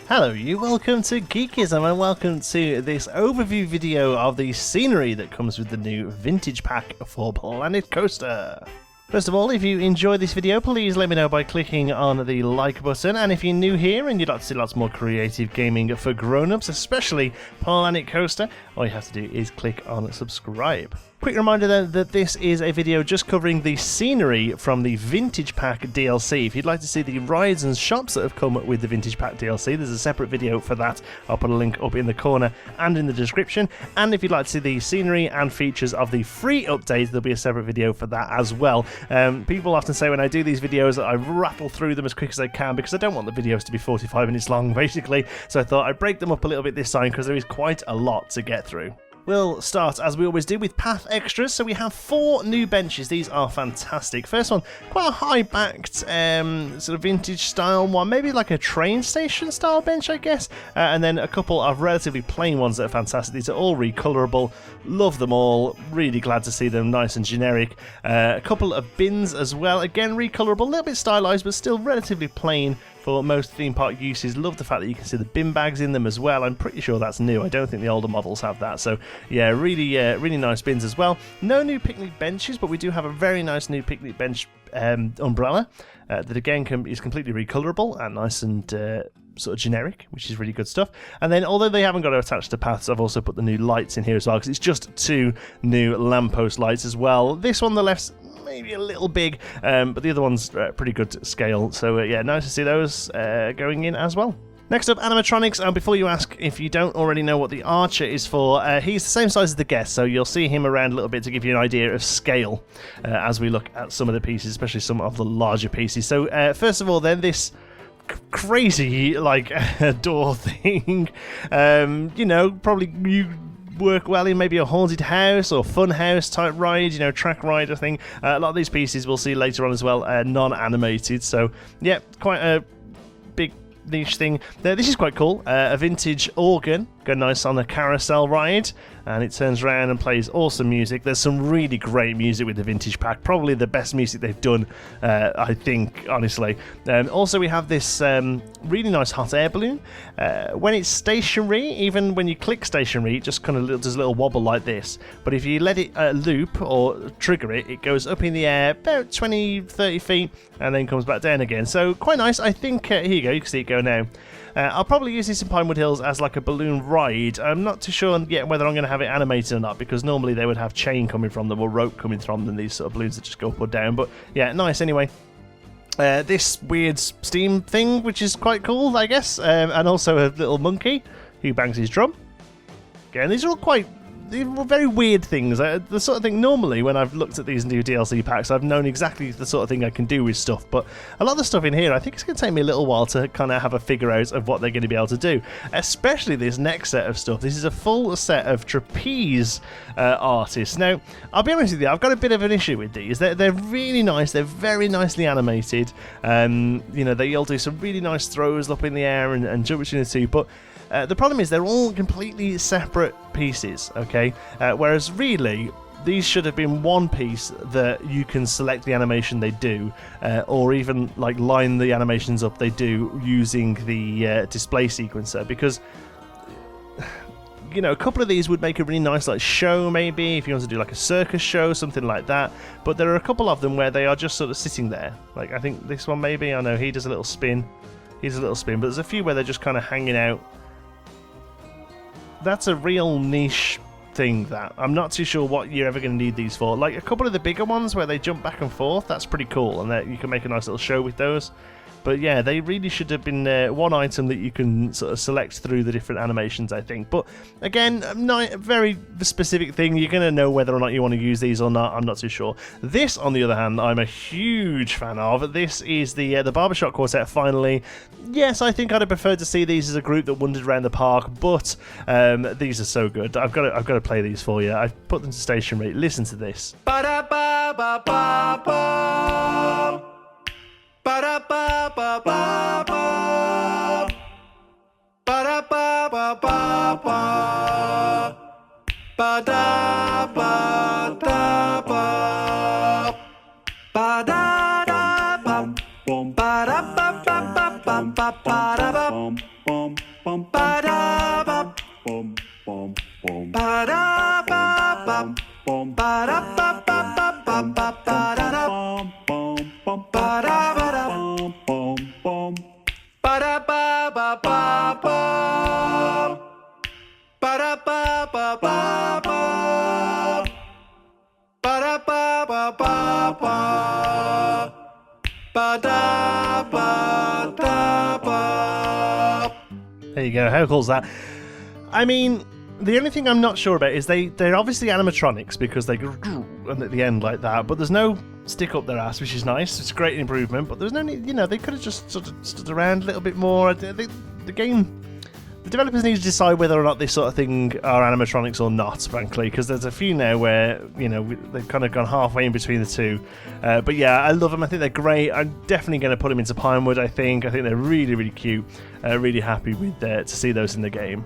Hello you, welcome to Geekism and welcome to this overview video of the scenery that comes with the new vintage pack for Planet Coaster. First of all, if you enjoy this video, please let me know by clicking on the like button, and if you're new here and you'd like to see lots more creative gaming for grown-ups, especially Planet Coaster, all you have to do is click on subscribe. Quick reminder then that this is a video just covering the scenery from the Vintage Pack DLC. If you'd like to see the rides and shops that have come with the Vintage Pack DLC, there's a separate video for that. I'll put a link up in the corner and in the description. And if you'd like to see the scenery and features of the free update, there'll be a separate video for that as well. People often say when I do these videos that I rattle through them as quick as I can because I don't want the videos to be 45 minutes long, basically. So I thought I'd break them up a little bit this time because there is quite a lot to get through. We'll start, as we always do, with path extras. So we have 4 new benches. These are fantastic. First one, quite a high-backed, sort of vintage-style one. Maybe like a train station-style bench, I guess. And then a couple of relatively plain ones that are fantastic. These are all recolorable. Love them all. Really glad to see them nice and generic. A couple of bins as well. Again, recolorable. A little bit stylized, but still relatively plain for most theme park uses. Love the fact that you can see the bin bags in them as well. I'm pretty sure that's new. I don't think the older models have that. So yeah, really nice bins as well. No new picnic benches, but we do have a very nice new picnic bench umbrella that again is completely recolorable and nice and sort of generic, which is really good stuff. And then, although they haven't got to attach to paths, I've also put the new lights in here as well, because it's just 2 new lamppost lights as well. This one on the left's maybe a little big, but the other one's pretty good scale. So yeah, nice to see those going in as well. Next up, animatronics, and before you ask if you don't already know what the Archer is for, he's the same size as the Guest, so you'll see him around a little bit to give you an idea of scale as we look at some of the pieces, especially some of the larger pieces. So first of all then, this crazy like door thing, you know, probably you work well in maybe a haunted house or fun house type ride, you know, track ride or thing. A lot of these pieces we'll see later on as well, non-animated, so yeah, quite a big niche thing. This is quite cool, a vintage organ, go nice on a carousel ride, and it turns around and plays awesome music. There's some really great music with the Vintage Pack, probably the best music they've done, I think, honestly. Also, we have this really nice hot air balloon. When it's stationary, even when you click stationary, it just kind of does a little wobble like this. But if you let it loop or trigger it, it goes up in the air about 20-30 feet and then comes back down again. So quite nice. I think, here you go, you can see it go now. I'll probably use this in Pinewood Hills as like a balloon ride. I'm not too sure yet whether I'm going to have it animated or not, because normally they would have chain coming from them or rope coming from them, these sort of balloons that just go up or down. But yeah, nice anyway. This weird steam thing, which is quite cool, I guess. And also a little monkey who bangs his drum. Again, these are all very weird things. The sort of thing, normally when I've looked at these new DLC packs, I've known exactly the sort of thing I can do with stuff, but a lot of the stuff in here, I think it's going to take me a little while to kind of have a figure out of what they're going to be able to do, especially this next set of stuff. This is a full set of trapeze artists. Now, I'll be honest with you, I've got a bit of an issue with these. They're really nice, they're very nicely animated, you know, they all do some really nice throws up in the air and jump between the two, but the problem is they're all completely separate pieces, okay? Whereas really, these should have been one piece that you can select the animation they do, or even like line the animations up they do using the display sequencer, because you know, a couple of these would make a really nice like show, maybe if you want to do like a circus show, something like that. But there are a couple of them where they are just sort of sitting there. Like I think this one maybe, I know he does a little spin. He does a little spin, but there's a few where they're just kind of hanging out. That's a real niche thing that I'm not too sure what you're ever going to need these for. Like a couple of the bigger ones where they jump back and forth, that's pretty cool, and that you can make a nice little show with those. But yeah, they really should have been one item that you can sort of select through the different animations, I think. But again, a very specific thing. You're going to know whether or not you want to use these or not. I'm not too sure. This, on the other hand, I'm a huge fan of. This is the Barbershop Quartet, finally. Yes, I think I'd have preferred to see these as a group that wandered around the park, but these are so good. I've got to play these for you. I've put them to stationary. Listen to this. Ba-da-ba-ba-ba-ba. Ba-da-ba-ba-ba-ba. Ba-da-ba-ba-ba-ba. Ba-da-ba-da-ba. Ba-da-da-bum. Ba-da-ba-ba-ba-bum. Ba-da-bum. da ba da ba. There you go. How cool is that? I mean, the only thing I'm not sure about is they're obviously animatronics because they go at the end like that, but there's no stick up their ass, which is nice. It's a great improvement, but there's no need, they could have just sort of stood around a little bit more. The developers need to decide whether or not this sort of thing are animatronics or not, frankly, because there's a few now where, they've kind of gone halfway in between the two. But yeah, I love them. I think they're great. I'm definitely going to put them into Pinewood, I think. I think they're really, really cute. Really happy with to see those in the game.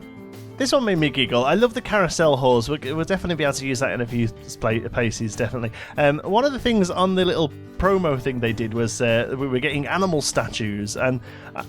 This one made me giggle. I love the carousel halls. We'll definitely be able to use that in a few places, definitely. One of the things on the little promo thing they did was we were getting animal statues, and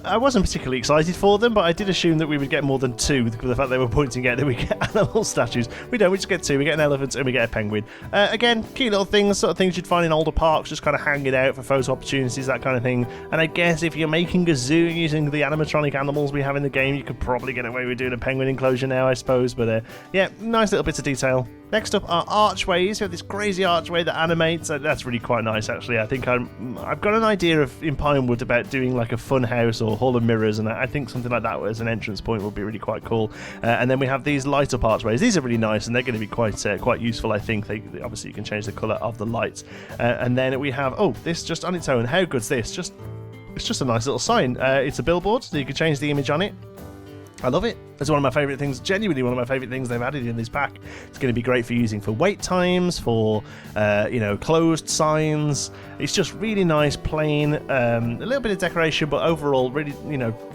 I wasn't particularly excited for them, but I did assume that we would get more than two, with the fact they were pointing out that we get animal statues. We don't, we just get two. We get an elephant and we get a penguin. Again, cute little things, sort of things you'd find in older parks, just kind of hanging out for photo opportunities, that kind of thing. And I guess if you're making a zoo using the animatronic animals we have in the game, you could probably get away with doing a penguin enclosure now, I suppose. But yeah, nice little bits of detail. Next up are archways. We have this crazy archway that animates. That's really quite nice, actually. I think I've got an idea in Pinewood about doing like a fun house or hall of mirrors, and I think something like that as an entrance point would be really quite cool. And then we have these light up archways. These are really nice, and they're going to be quite useful, I think. Obviously, you can change the colour of the lights. And then we have, this just on its own. How good's this? It's just a nice little sign. It's a billboard, so you can change the image on it. I love it. It's one of my favourite things, genuinely one of my favourite things they've added in this pack. It's going to be great for using for wait times, for, closed signs. It's just really nice, plain, a little bit of decoration, but overall really,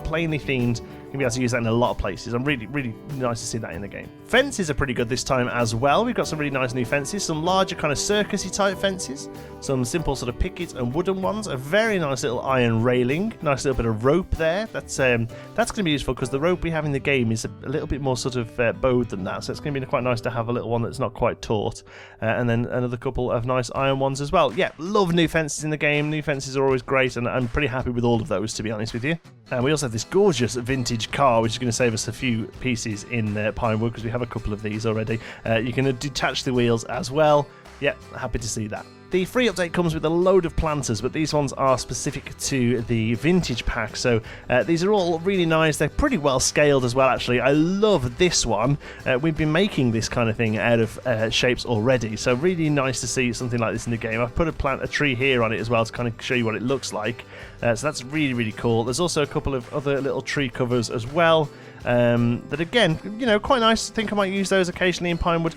plainly themed. You'll be able to use that in a lot of places. I'm really, really nice to see that in the game. Fences are pretty good this time as well. We've got some really nice new fences, some larger kind of circusy type fences, some simple sort of picket and wooden ones, a very nice little iron railing, nice little bit of rope there. That's going to be useful because the rope we have in the game is a little bit more sort of bowed than that, so it's going to be quite nice to have a little one that's not quite taut. And then another couple of nice iron ones as well. Yeah, love new fences in the game. New fences are always great, and I'm pretty happy with all of those, to be honest with you. And we also have this gorgeous vintage car, which is going to save us a few pieces in Pinewood, because we have a couple of these already. You can detach the wheels as well. Yep, happy to see that. The free update comes with a load of planters, but these ones are specific to the vintage pack, so these are all really nice. They're pretty well scaled as well, actually. I love this one. We've been making this kind of thing out of shapes already, so really nice to see something like this in the game. I've put a tree here on it as well to kind of show you what it looks like, so that's really, really cool. There's also a couple of other little tree covers as well. That again, quite nice. I think I might use those occasionally in Pinewood.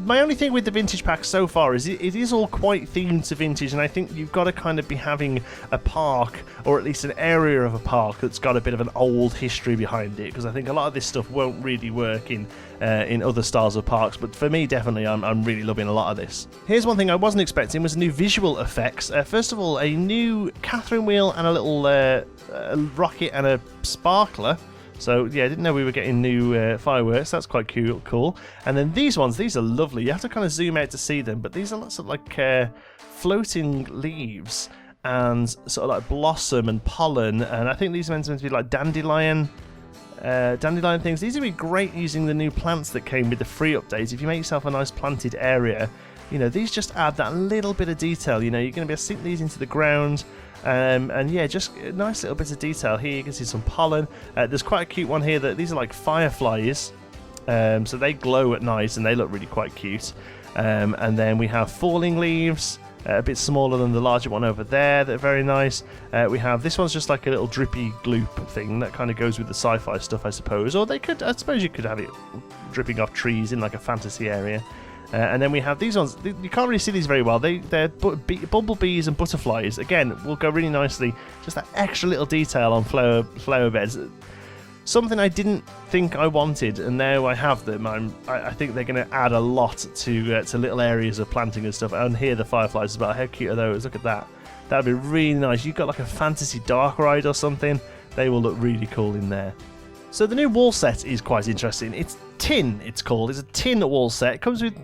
My only thing with the vintage pack so far is it is all quite themed to vintage, and I think you've got to kind of be having a park, or at least an area of a park, that's got a bit of an old history behind it, because I think a lot of this stuff won't really work in other styles of parks, but for me, definitely, I'm really loving a lot of this. Here's one thing I wasn't expecting, was new visual effects. First of all, a new Catherine wheel and a little rocket and a sparkler. So yeah, I didn't know we were getting new fireworks. That's quite cool. And then these ones, these are lovely. You have to kind of zoom out to see them, but these are lots of like floating leaves and sort of like blossom and pollen. And I think these are meant to be like dandelion things. These would be great using the new plants that came with the free updates. If you make yourself a nice planted area, these just add that little bit of detail. You're going to be able to sink these into the ground. And yeah, just nice little bits of detail here. You can see some pollen. There's quite a cute one here. These are like fireflies, so they glow at night and they look really quite cute. And then we have falling leaves, a bit smaller than the larger one over there. They're very nice. We have this one's just like a little drippy gloop thing that kind of goes with the sci-fi stuff, I suppose. Or I suppose you could have it dripping off trees in like a fantasy area. And then we have these ones. You can't really see these very well. They're bumblebees and butterflies. Again, will go really nicely. Just that extra little detail on flower beds. Something I didn't think I wanted, and now I have them. I think they're going to add a lot to little areas of planting and stuff. And here the fireflies as well. How cute are those? Look at that. That'd be really nice. You've got like a fantasy dark ride or something. They will look really cool in there. So the new wall set is quite interesting. It's tin, it's called. It's a tin wall set. It comes with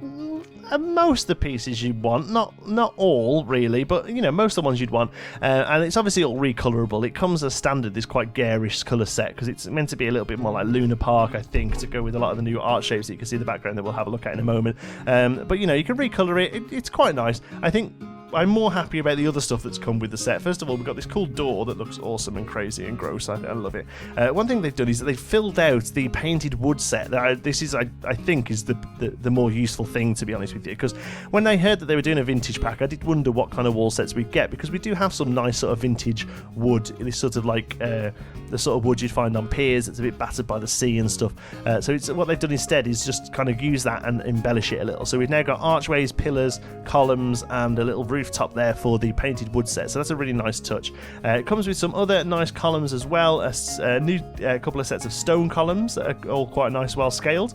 most of the pieces you'd want. Not all, really, but, most of the ones you'd want. And it's obviously all recolorable. It comes as standard, this quite garish colour set, because it's meant to be a little bit more like Lunar Park, I think, to go with a lot of the new art shapes that you can see in the background that we'll have a look at in a moment. But, you can recolor it. It's quite nice. I think I'm more happy about the other stuff that's come with the set. First of all, we've got this cool door that looks awesome and crazy and gross. I love it. One thing they've done is that they've filled out the painted wood set. This is, I think, is the more useful thing, to be honest with you, because when I heard that they were doing a vintage pack, I did wonder what kind of wall sets we'd get, because we do have some nice sort of vintage wood. This sort of like the sort of wood you'd find on piers. It's a bit battered by the sea and stuff. So what they've done instead is just kind of use that and embellish it a little. So we've now got archways, pillars, columns, and a little rooftop there for the painted wood set. So that's a really nice touch. It comes with some other nice columns as well. A new couple of sets of stone columns that are all quite nice, well scaled.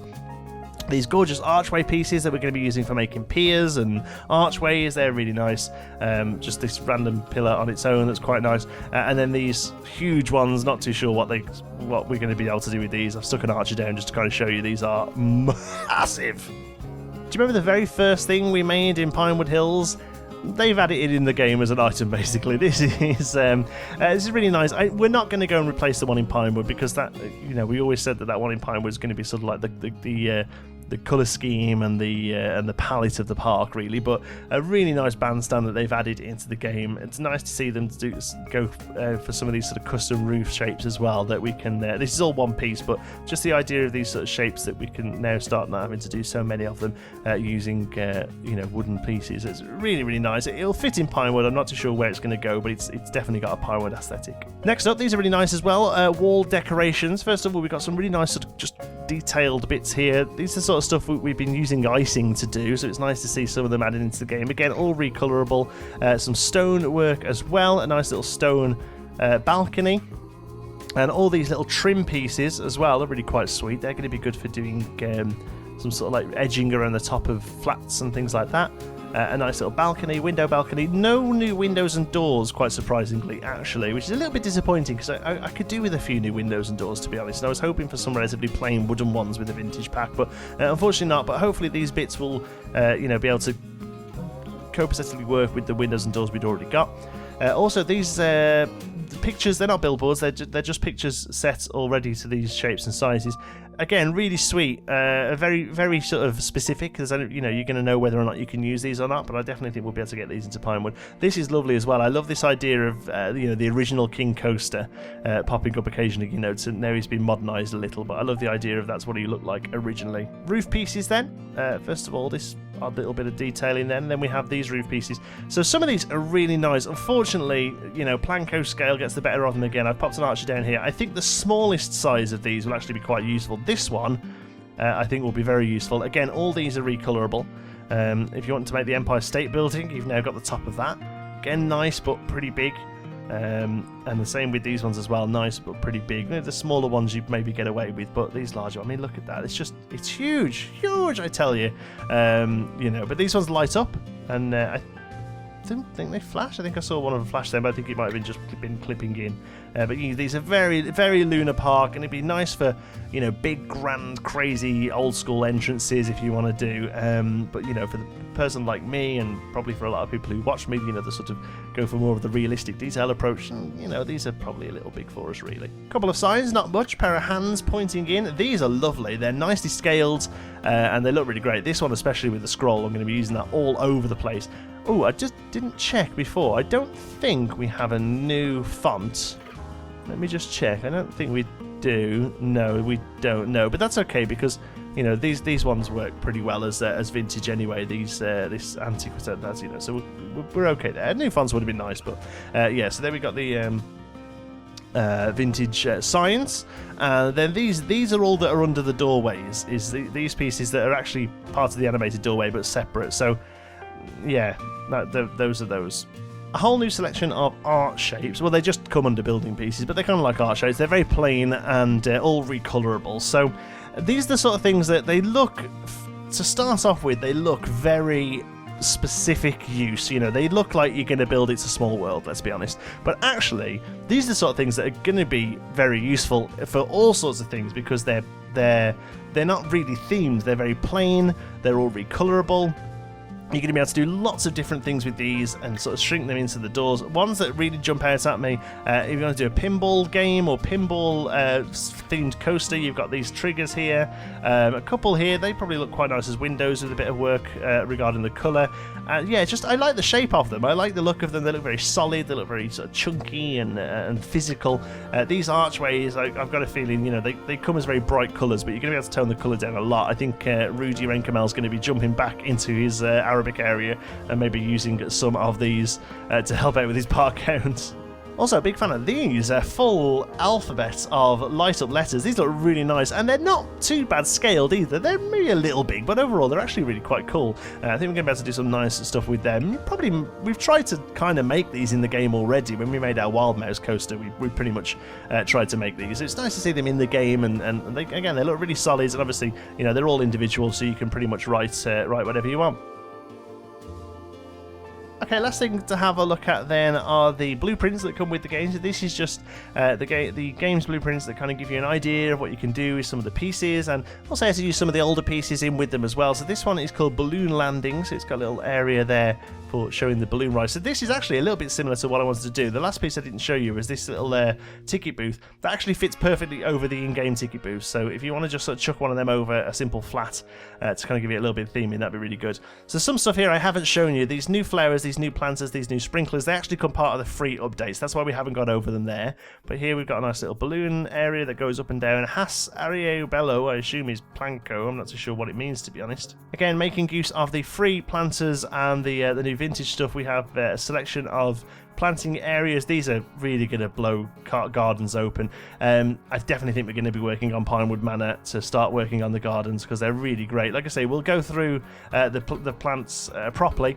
These gorgeous archway pieces that we're going to be using for making piers and archways, they're really nice. Just this random pillar on its own that's quite nice. And then these huge ones, not too sure what we're going to be able to do with these. I've stuck an archer down just to kind of show you these are massive. Do you remember the very first thing we made in Pinewood Hills? They've added it in the game as an item, basically. This is really nice. We're not going to go and replace the one in Pinewood, because that, we always said that one in Pinewood is going to be sort of like the colour scheme and the palette of the park, really. But a really nice bandstand that they've added into the game. It's nice to see them go for some of these sort of custom roof shapes as well, that we can. This is all one piece, but just the idea of these sort of shapes that we can now start not having to do so many of them using wooden pieces. It's really, really nice. It'll fit in Pinewood. I'm not too sure where it's going to go, but it's definitely got a Pinewood aesthetic. Next up, these are really nice as well. Wall decorations. First of all, we've got some really nice sort of just detailed bits here. These are sort of stuff we've been using icing to do, so it's nice to see some of them added into the game. Again, all recolorable. Some stone work as well. A nice little stone balcony. And all these little trim pieces as well. They're really quite sweet. They're going to be good for doing some sort of like edging around the top of flats and things like that. A nice little balcony, window balcony. No new windows and doors, quite surprisingly, actually, which is a little bit disappointing, because I could do with a few new windows and doors, to be honest. And I was hoping for some relatively plain wooden ones with a vintage pack, but unfortunately not. But hopefully these bits will, be able to copacetically work with the windows and doors we'd already got. Also, these pictures, they're not billboards, they're just pictures set already to these shapes and sizes. Again, really sweet, very, very sort of specific, because you're going to know whether or not you can use these or not, but I definitely think we'll be able to get these into Pinewood. This is lovely as well. I love this idea of the original King Coaster popping up occasionally. So now he's been modernised a little, but I love the idea of that's what he looked like originally. Roof pieces then. First of all, this odd little bit of detailing then. Then we have these roof pieces. So some of these are really nice. Unfortunately, Planko scale gets the better of them again. I've popped an archer down here. I think the smallest size of these will actually be quite useful. This one, I think, will be very useful. Again, all these are recolorable. If you want to make the Empire State Building, you've now got the top of that. Again, nice but pretty big. And the same with these ones as well. Nice but pretty big. The smaller ones you maybe get away with, but these larger, I mean, look at that. It's huge, I tell you. But these ones light up, and I didn't think they flash. I think I saw one of them flash then, but I think it might have been just been clipping in. But these are very, very Lunar Park, and it'd be nice for big, grand, crazy, old school entrances if you want to do. But for the person like me, and probably for a lot of people who watch me, the sort of go for more of the realistic detail approach. These are probably a little big for us, really. Couple of signs, not much. Pair of hands pointing in. These are lovely. They're nicely scaled, and they look really great. This one, especially with the scroll, I'm going to be using that all over the place. Oh, I just didn't check before. I don't think we have a new font. Let me just check. I don't think we do. No, we don't. No, but that's okay, because these ones work pretty well as vintage anyway. This antiquated does, so we're okay there. New fonts would have been nice, but so there we got the vintage signs. Then these are all that are under the doorways. These pieces that are actually part of the animated doorway but separate. So yeah, those are those. A whole new selection of art shapes. Well, they just come under building pieces, but they're kind of like art shapes. They're very plain and all recolorable. So these are the sort of things that they look, to start off with, they look very specific use. They look like you're going to build It's a Small World, let's be honest. But actually, these are the sort of things that are going to be very useful for all sorts of things, because they're not really themed. They're very plain. They're all recolorable. You're going to be able to do lots of different things with these and sort of shrink them into the doors. Ones that really jump out at me, if you want to do a pinball game or pinball themed coaster, you've got these triggers here. A couple here, they probably look quite nice as windows with a bit of work regarding the colour. Yeah, just I like the shape of them. I like the look of them. They look very solid. They look very sort of chunky and physical. These archways, I've got a feeling, you know, they come as very bright colours, but you're going to be able to tone the colour down a lot. I think Rudy Renkamel's going to be jumping back into his Arabic area and maybe using some of these to help out with his park counts. Also, a big fan of these full alphabet of light-up letters. These look really nice, and they're not too bad scaled either. They're maybe a little big, but overall they're actually really quite cool. I think we're going to be able to do some nice stuff with them. We've tried to kind of make these in the game already. When we made our Wild Mouse coaster, we pretty much tried to make these. It's nice to see them in the game, and they look really solid, and obviously, you know, they're all individual, so you can pretty much write whatever you want. Okay, last thing to have a look at then are the blueprints that come with the games. This is just the game's blueprints that kind of give you an idea of what you can do with some of the pieces, and also how to use some of the older pieces in with them as well. So this one is called Balloon Landing, so it's got a little area there for showing the balloon ride. So this is actually a little bit similar to what I wanted to do. The last piece I didn't show you was this little ticket booth that actually fits perfectly over the in-game ticket booth. So if you want to just sort of chuck one of them over a simple flat to kind of give you a little bit of theming, that'd be really good. So some stuff here I haven't shown you. These new flowers, these new planters, these new sprinklers, they actually come part of the free updates. That's why we haven't gone over them there. But here we've got a nice little balloon area that goes up and down. Has Ariobello, I assume is Planko. I'm not too sure what it means, to be honest. Again, making use of the free planters and the new vintage stuff. We have a selection of planting areas. These are really going to blow gardens open. I definitely think we're going to be working on Pinewood Manor to start working on the gardens, because they're really great. Like I say, we'll go through the plants properly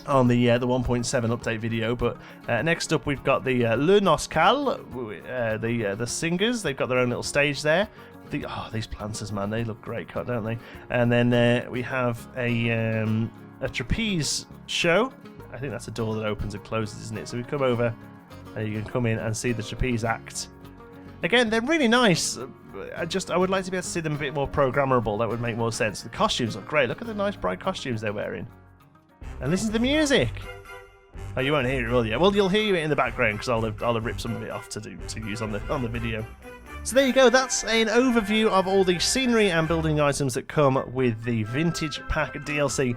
on the 1.7 update video, but next up we've got the Lunar Scowl, the singers. They've got their own little stage there. These planters, man, they look great cut, don't they? And then we have a trapeze show. I think that's a door that opens and closes, isn't it? So we come over and you can come in and see the trapeze act. Again, they're really nice. I would like to be able to see them a bit more programmable. That would make more sense. The costumes look great. Look at the nice bright costumes they're wearing. And listen to the music. Oh, you won't hear it, will you? Well, you'll hear it in the background, because I'll have ripped some of it off to use on the video. So there you go, that's an overview of all the scenery and building items that come with the Vintage Pack DLC.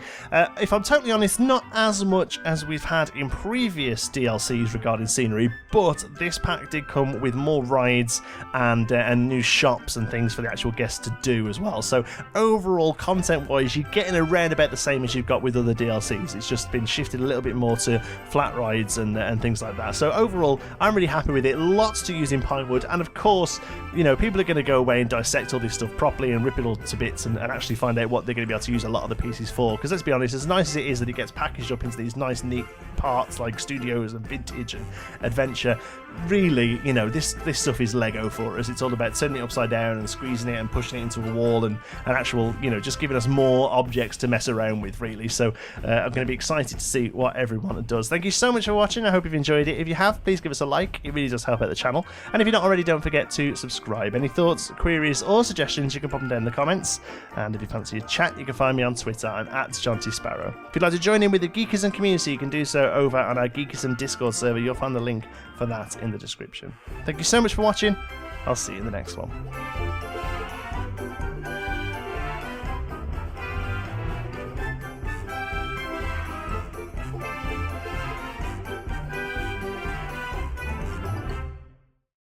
If I'm totally honest, not as much as we've had in previous DLCs regarding scenery, but this pack did come with more rides and new shops and things for the actual guests to do as well. So overall, content-wise, you're getting around about the same as you've got with other DLCs. It's just been shifted a little bit more to flat rides and things like that. So overall, I'm really happy with it. Lots to use in Pinewood, and of course, you know, people are going to go away and dissect all this stuff properly and rip it all to bits and actually find out what they're going to be able to use a lot of the pieces for. Because let's be honest, as nice as it is that it gets packaged up into these nice, neat parts like studios and vintage and adventure, really, you know, this stuff is Lego for us. It's all about turning it upside down and squeezing it and pushing it into a wall and actual, you know, just giving us more objects to mess around with, really. So I'm going to be excited to see what everyone does. Thank you so much for watching. I hope you've enjoyed it. If you have, please give us a like. It really does help out the channel. And if you're not already, don't forget to subscribe. Any thoughts, queries, or suggestions, you can pop them down in the comments. And if you fancy a chat, you can find me on Twitter. I'm at John T. Sparrow. If you'd like to join in with the Geekism community, you can do so over on our Geekism Discord server. You'll find the link for that in the description. Thank you so much for watching. I'll see you in the next one.